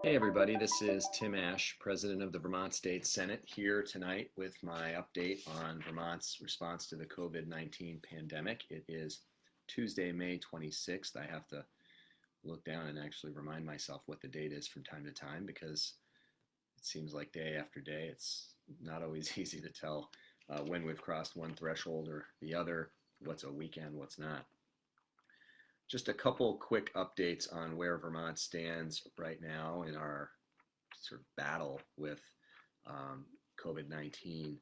Hey everybody, this is Tim Ash, President of the Vermont State Senate, here tonight with my update on Vermont's response to the COVID-19 pandemic. It is Tuesday, May 26th. I have to look down and actually remind myself what the date is from time to time because it seems like day after day it's not always easy to tell when we've crossed one threshold or the other, what's a weekend, what's not. Just a couple quick updates on where Vermont stands right now in our sort of battle with COVID-19.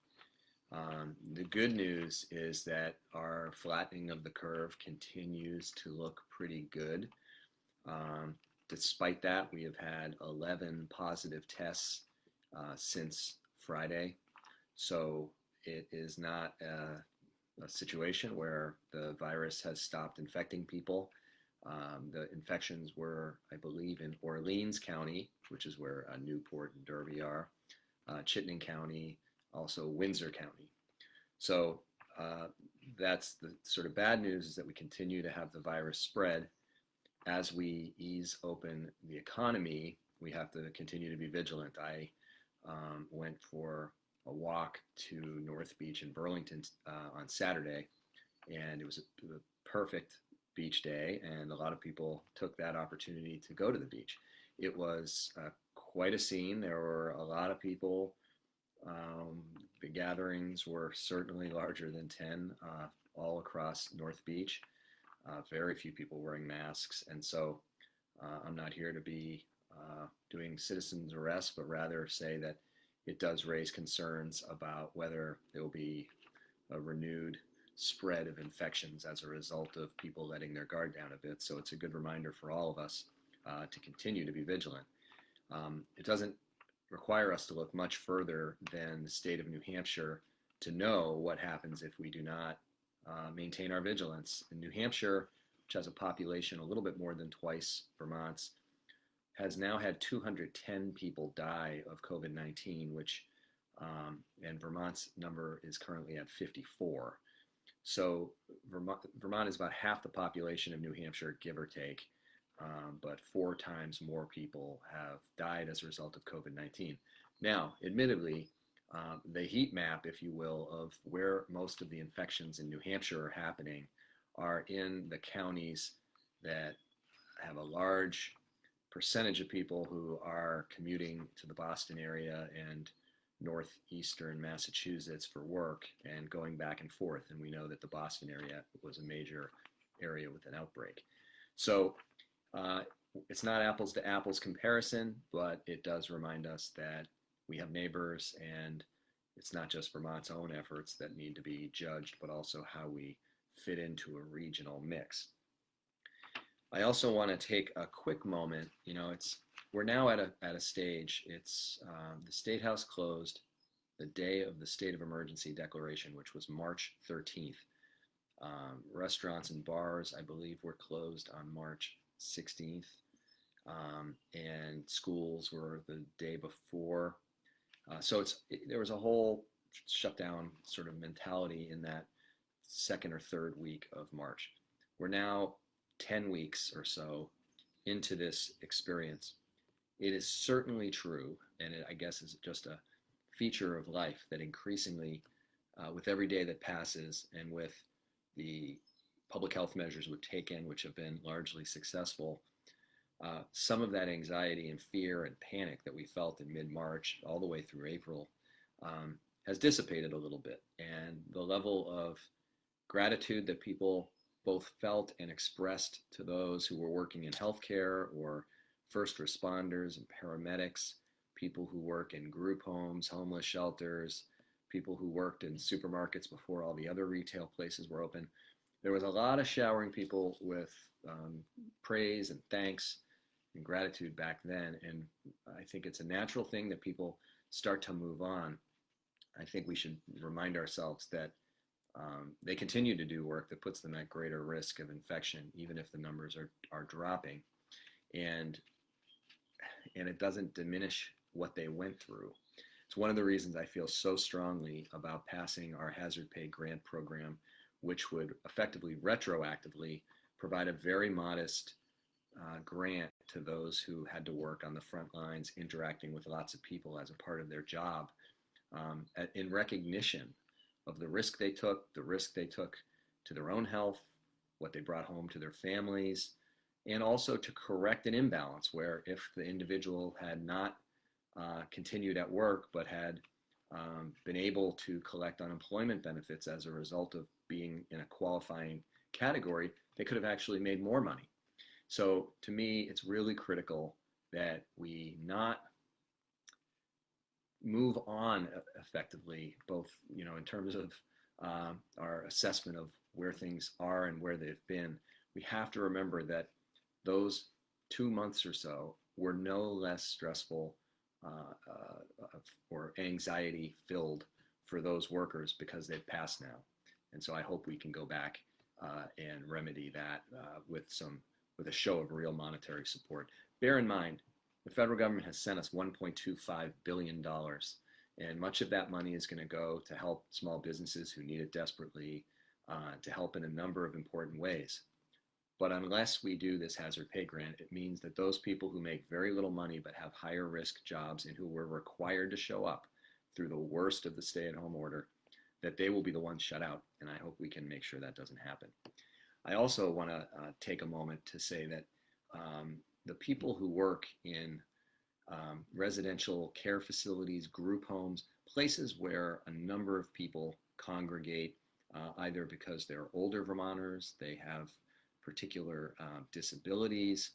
The good news is that our flattening of the curve continues to look pretty good. Despite that, we have had 11 positive tests since Friday. So it is not a situation where the virus has stopped infecting people. The infections were, I believe, in Orleans County, which is where Newport and Derby are, Chittenden County, also Windsor County. So that's the sort of bad news, is that we continue to have the virus spread. As we ease open the economy, we have to continue to be vigilant. I went for a walk to North Beach in Burlington on Saturday, and it was a perfect beach day, and a lot of people took that opportunity to go to the beach. It was quite a scene. There were a lot of people. The gatherings were certainly larger than 10 all across North Beach. Very few people wearing masks, and so I'm not here to be doing citizens arrest, but rather say that it does raise concerns about whether there will be a renewed spread of infections as a result of people letting their guard down a bit. So it's a good reminder for all of us to continue to be vigilant. It doesn't require us to look much further than the state of New Hampshire to know what happens if we do not maintain our vigilance. In New Hampshire, which has a population a little bit more than twice Vermont's, has now had 210 people die of COVID-19, which and Vermont's number is currently at 54. So Vermont is about half the population of New Hampshire, give or take, but 4 times more people have died as a result of COVID-19. Now, admittedly, the heat map, if you will, of where most of the infections in New Hampshire are happening are in the counties that have a large percentage of people who are commuting to the Boston area and northeastern Massachusetts for work and going back and forth. And we know that the Boston area was a major area with an outbreak. So it's not apples to apples comparison, but it does remind us that we have neighbors, and it's not just Vermont's own efforts that need to be judged, but also how we fit into a regional mix. I also want to take a quick moment. We're now at a stage. It's the State House closed the day of the state of emergency declaration, which was March 13th. Restaurants and bars, I believe, were closed on March 16th, and schools were the day before. So there was a whole shutdown sort of mentality in that second or third week of March. We're now 10 weeks or so into this experience. It is certainly true, and I guess is just a feature of life, that increasingly, with every day that passes and with the public health measures we've taken, which have been largely successful, some of that anxiety and fear and panic that we felt in mid-March all the way through April has dissipated a little bit. And the level of gratitude that people both felt and expressed to those who were working in healthcare or first responders and paramedics, people who work in group homes, homeless shelters, people who worked in supermarkets before all the other retail places were open. There was a lot of showering people with praise and thanks and gratitude back then. And I think it's a natural thing that people start to move on. I think we should remind ourselves that they continue to do work that puts them at greater risk of infection, even if the numbers are dropping. And it doesn't diminish what they went through. It's one of the reasons I feel so strongly about passing our hazard pay grant program, which would effectively retroactively provide a very modest grant to those who had to work on the front lines, interacting with lots of people as a part of their job, in recognition of the risk they took, to their own health, what they brought home to their families, and also to correct an imbalance where if the individual had not continued at work but had been able to collect unemployment benefits as a result of being in a qualifying category, they could have actually made more money. So to me, it's really critical that we not move on effectively, both in terms of our assessment of where things are and where they've been. We have to remember that those 2 months or so were no less stressful or anxiety filled for those workers because they've passed now. And so I hope we can go back and remedy that with a show of real monetary support. Bear in mind, the federal government has sent us $1.25 billion, and much of that money is going to go to help small businesses who need it desperately, to help in a number of important ways. But unless we do this hazard pay grant, it means that those people who make very little money but have higher risk jobs and who were required to show up through the worst of the stay-at-home order, that they will be the ones shut out, and I hope we can make sure that doesn't happen. I also want to take a moment to say that the people who work in residential care facilities, group homes, places where a number of people congregate, either because they're older Vermonters, they have particular disabilities,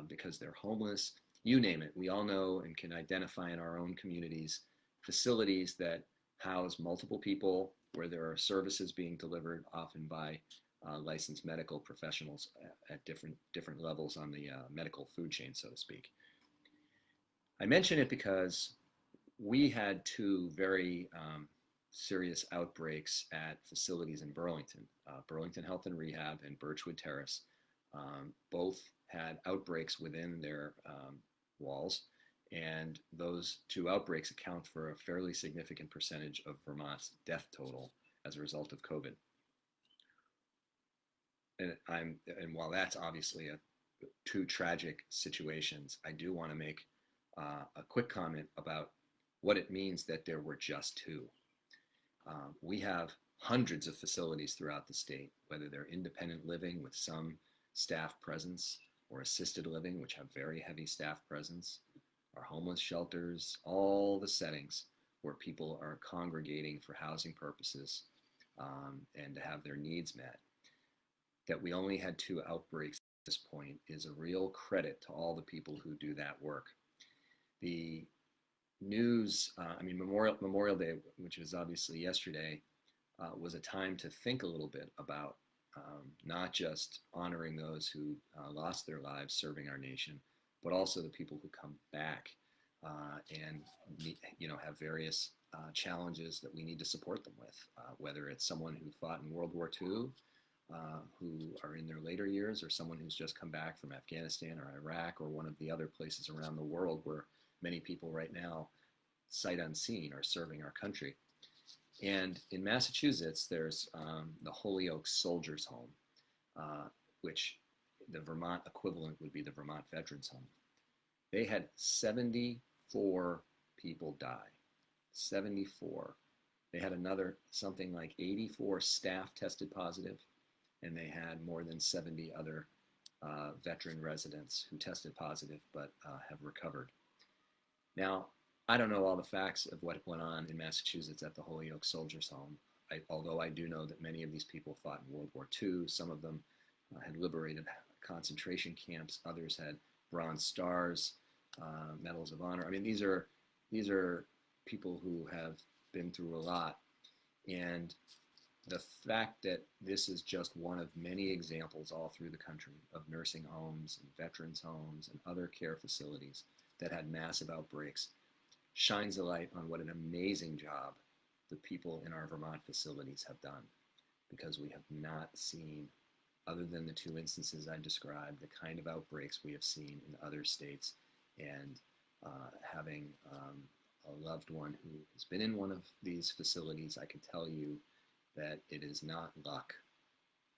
because they're homeless, you name it. We all know and can identify in our own communities facilities that house multiple people, where there are services being delivered, often by licensed medical professionals at different levels on the medical food chain, so to speak. I mention it because we had two very serious outbreaks at facilities in Burlington. Burlington Health and Rehab and Birchwood Terrace both had outbreaks within their walls, and those two outbreaks account for a fairly significant percentage of Vermont's death total as a result of COVID. And while that's obviously two tragic situations, I do want to make a quick comment about what it means that there were just two. We have hundreds of facilities throughout the state, whether they're independent living with some staff presence, or assisted living, which have very heavy staff presence, our homeless shelters, all the settings where people are congregating for housing purposes and to have their needs met. That we only had two outbreaks at this point is a real credit to all the people who do that work. The news, Memorial Day, which was obviously yesterday, was a time to think a little bit about not just honoring those who lost their lives serving our nation, but also the people who come back and have various challenges that we need to support them with, whether it's someone who fought in World War II, who are in their later years, or someone who's just come back from Afghanistan or Iraq or one of the other places around the world where many people right now, sight unseen, are serving our country. And in Massachusetts, there's the Holyoke Soldiers Home, which the Vermont equivalent would be the Vermont Veterans Home. They had 74 people die. 74. They had another something like 84 staff tested positive, and they had more than 70 other veteran residents who tested positive but have recovered. Now, I don't know all the facts of what went on in Massachusetts at the Holyoke Soldiers Home, although I do know that many of these people fought in World War II. Some of them had liberated concentration camps. Others had Bronze Stars, Medals of Honor. I mean, these are people who have been through a lot. And the fact that this is just one of many examples all through the country of nursing homes and veterans homes and other care facilities that had massive outbreaks shines a light on what an amazing job the people in our Vermont facilities have done, because we have not seen, other than the two instances I described, the kind of outbreaks we have seen in other states. And having a loved one who has been in one of these facilities, I can tell you that it is not luck.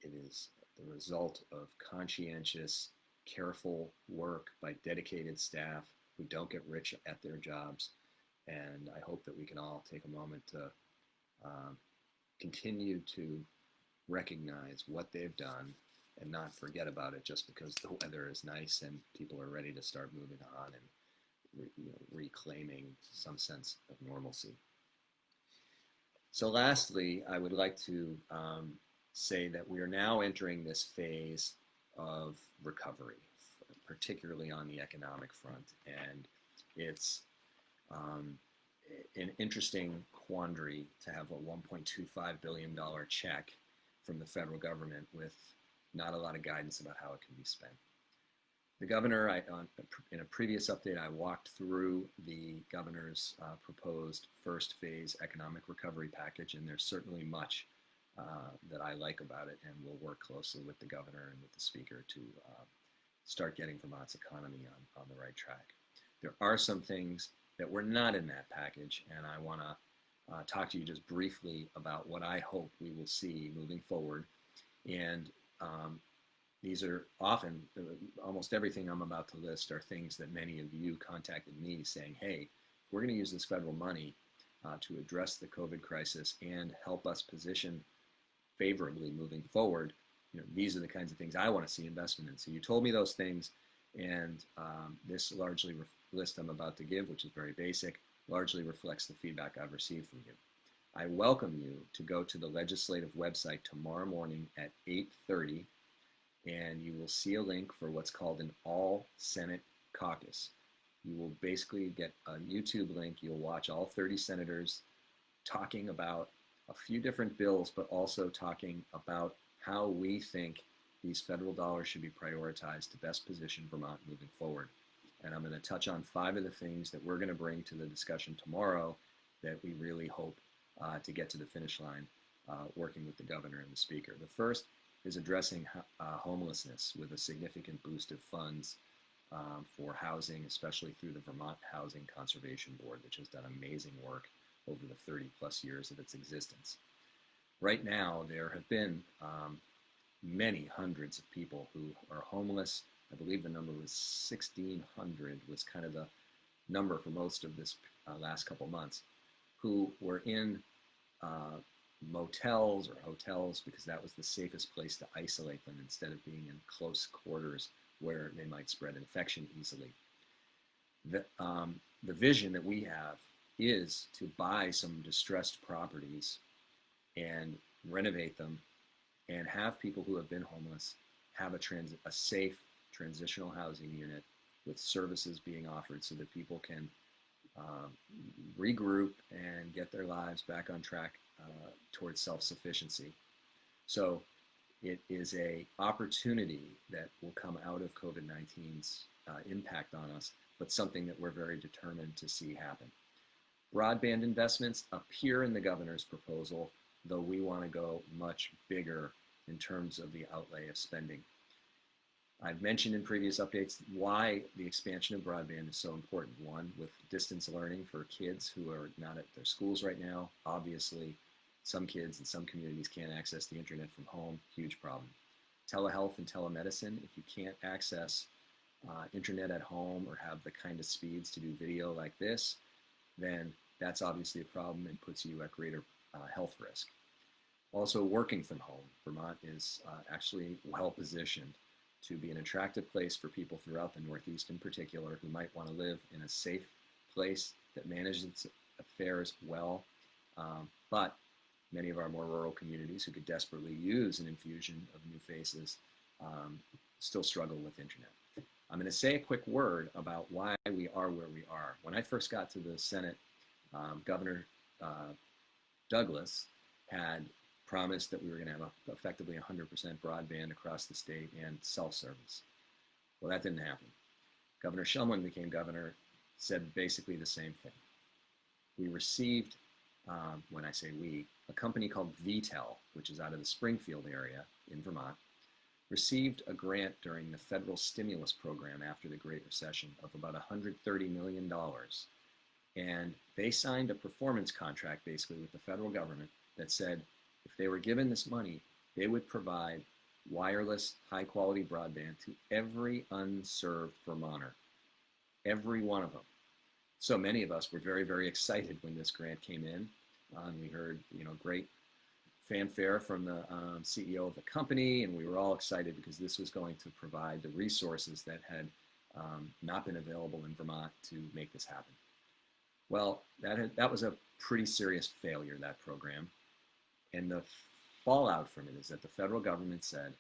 It is the result of conscientious careful work by dedicated staff who don't get rich at their jobs. And I hope that we can all take a moment to continue to recognize what they've done and not forget about it just because the weather is nice and people are ready to start moving on and reclaiming some sense of normalcy. So lastly, I would like to say that we are now entering this phase of recovery, particularly on the economic front. And it's an interesting quandary to have a $1.25 billion check from the federal government with not a lot of guidance about how it can be spent. The governor, in a previous update, I walked through the governor's proposed first phase economic recovery package, and there's certainly much that I like about it, and we'll work closely with the governor and with the speaker to start getting Vermont's economy on the right track. There are some things that were not in that package, and I want to talk to you just briefly about what I hope we will see moving forward. And these are often, almost everything I'm about to list are things that many of you contacted me saying, hey, we're going to use this federal money to address the COVID crisis and help us position favorably moving forward. These are the kinds of things I want to see investment in. So you told me those things, and this largely list I'm about to give, which is very basic, largely reflects the feedback I've received from you. I welcome you to go to the legislative website tomorrow morning at 8:30, and you will see a link for what's called an all Senate caucus. You will basically get a YouTube link. You'll watch all 30 senators talking about a few different bills, but also talking about how we think these federal dollars should be prioritized to best position Vermont moving forward. And I'm going to touch on 5 of the things that we're going to bring to the discussion tomorrow that we really hope to get to the finish line working with the governor and the speaker. The first is addressing homelessness with a significant boost of funds for housing, especially through the Vermont Housing Conservation Board, which has done amazing work over the 30 plus years of its existence. Right now, there have been many hundreds of people who are homeless. I believe the number was 1,600 was kind of the number for most of this last couple months, who were in motels or hotels because that was the safest place to isolate them instead of being in close quarters where they might spread infection easily. The vision that we have is to buy some distressed properties and renovate them and have people who have been homeless have a safe transitional housing unit with services being offered so that people can regroup and get their lives back on track towards self-sufficiency. So it is an opportunity that will come out of COVID-19's impact on us, but something that we're very determined to see happen. Broadband investments appear in the governor's proposal, though we want to go much bigger in terms of the outlay of spending. I've mentioned in previous updates why the expansion of broadband is so important. One, with distance learning for kids who are not at their schools right now. Obviously, some kids in some communities can't access the internet from home, huge problem. Telehealth and telemedicine, if you can't access internet at home or have the kind of speeds to do video like this, then that's obviously a problem and puts you at greater health risk. Also, working from home. Vermont is actually well positioned to be an attractive place for people throughout the Northeast in particular who might want to live in a safe place that manages its affairs well, but many of our more rural communities who could desperately use an infusion of new faces still struggle with internet. I'm going to say a quick word about why we are where we are. When I first got to the Senate, Governor Douglas had promised that we were going to have effectively 100% broadband across the state and self-service. Well, that didn't happen. Governor Shumlin became governor, said basically the same thing. We received, when I say we, a company called VTEL, which is out of the Springfield area in Vermont, received a grant during the federal stimulus program after the Great Recession of about $130 million. And they signed a performance contract basically with the federal government that said if they were given this money, they would provide wireless, high-quality broadband to every unserved Vermonter, every one of them. So many of us were very, very excited when this grant came in. And we heard, great fanfare from the CEO of the company, and we were all excited because this was going to provide the resources that had not been available in Vermont to make this happen. Well, that was a pretty serious failure, that program. And the fallout from it is that the federal government said,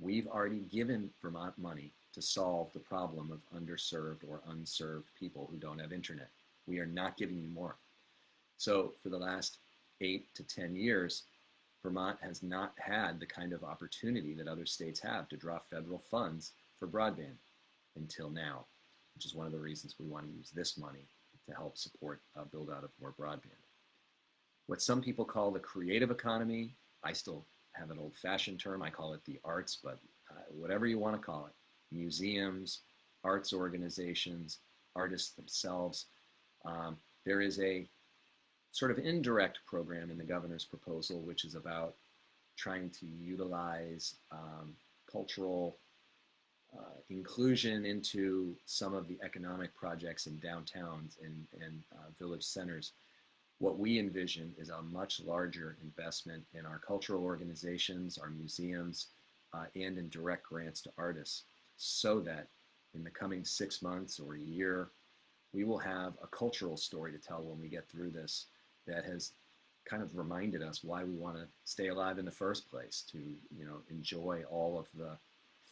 we've already given Vermont money to solve the problem of underserved or unserved people who don't have internet. We are not giving you more. So for the last 8 to 10 years, Vermont has not had the kind of opportunity that other states have to draw federal funds for broadband until now, which is one of the reasons we want to use this money to help support a build out of more broadband. What some people call the creative economy, I still have an old-fashioned term, I call it the arts, but whatever you want to call it, museums, arts organizations, artists themselves. There is a sort of indirect program in the governor's proposal, which is about trying to utilize cultural inclusion into some of the economic projects in downtowns and village centers. What we envision is a much larger investment in our cultural organizations, our museums, and in direct grants to artists, so that in the coming 6 months or a year, we will have a cultural story to tell when we get through this that has kind of reminded us why we want to stay alive in the first place, to enjoy all of the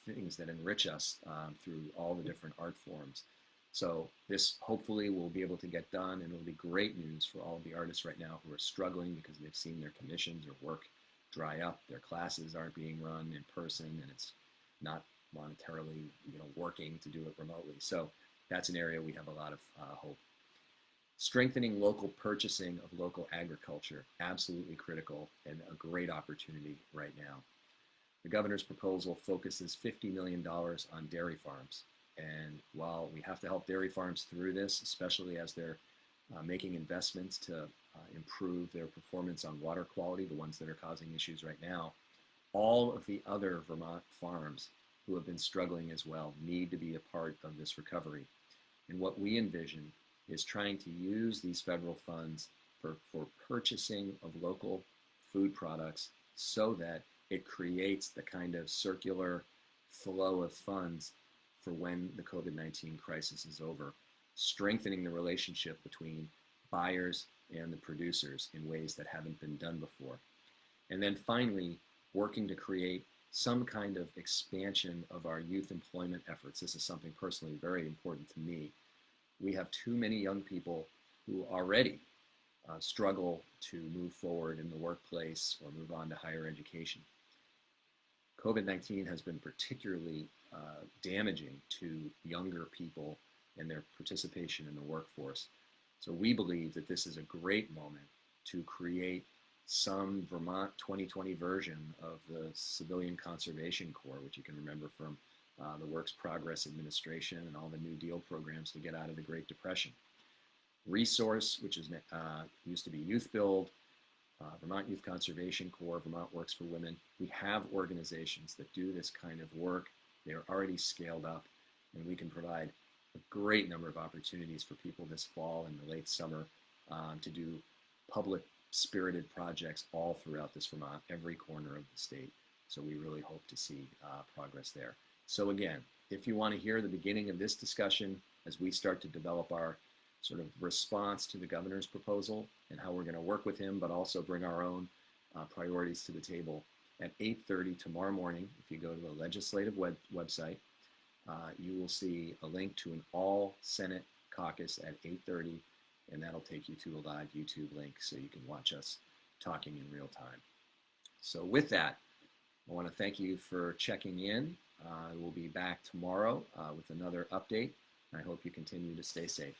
things that enrich us through all the different art forms. So this hopefully will be able to get done, and it'll be great news for all of the artists right now who are struggling because they've seen their commissions or work dry up. Their classes aren't being run in person, and it's not monetarily working to do it remotely. So that's an area we have a lot of hope. Strengthening local purchasing of local agriculture, absolutely critical and a great opportunity right now. The governor's proposal focuses $50 million on dairy farms. And while we have to help dairy farms through this, especially as they're making investments to improve their performance on water quality, the ones that are causing issues right now, all of the other Vermont farms who have been struggling as well need to be a part of this recovery. And what we envision is trying to use these federal funds for purchasing of local food products so that it creates the kind of circular flow of funds for when the COVID-19 crisis is over, strengthening the relationship between buyers and the producers in ways that haven't been done before. And then finally, working to create some kind of expansion of our youth employment efforts. This is something personally very important to me. We have too many young people who already struggle to move forward in the workplace or move on to higher education. COVID-19 has been particularly damaging to younger people and their participation in the workforce. So we believe that this is a great moment to create some Vermont 2020 version of the Civilian Conservation Corps, which you can remember from the Works Progress Administration and all the New Deal programs to get out of the Great Depression. Resource, which is used to be Youth Build, Vermont Youth Conservation Corps, Vermont Works for Women. We have organizations that do this kind of work. They are already scaled up, and we can provide a great number of opportunities for people this fall and the late summer to do public spirited projects all throughout this Vermont, every corner of the state. So we really hope to see progress there. So again, if you want to hear the beginning of this discussion as we start to develop our sort of response to the governor's proposal and how we're going to work with him, but also bring our own priorities to the table, at 8:30 tomorrow morning, if you go to the legislative website, you will see a link to an all Senate caucus at 8:30, and that'll take you to a live YouTube link so you can watch us talking in real time. So with that, I want to thank you for checking in. We'll be back tomorrow with another update. I hope you continue to stay safe.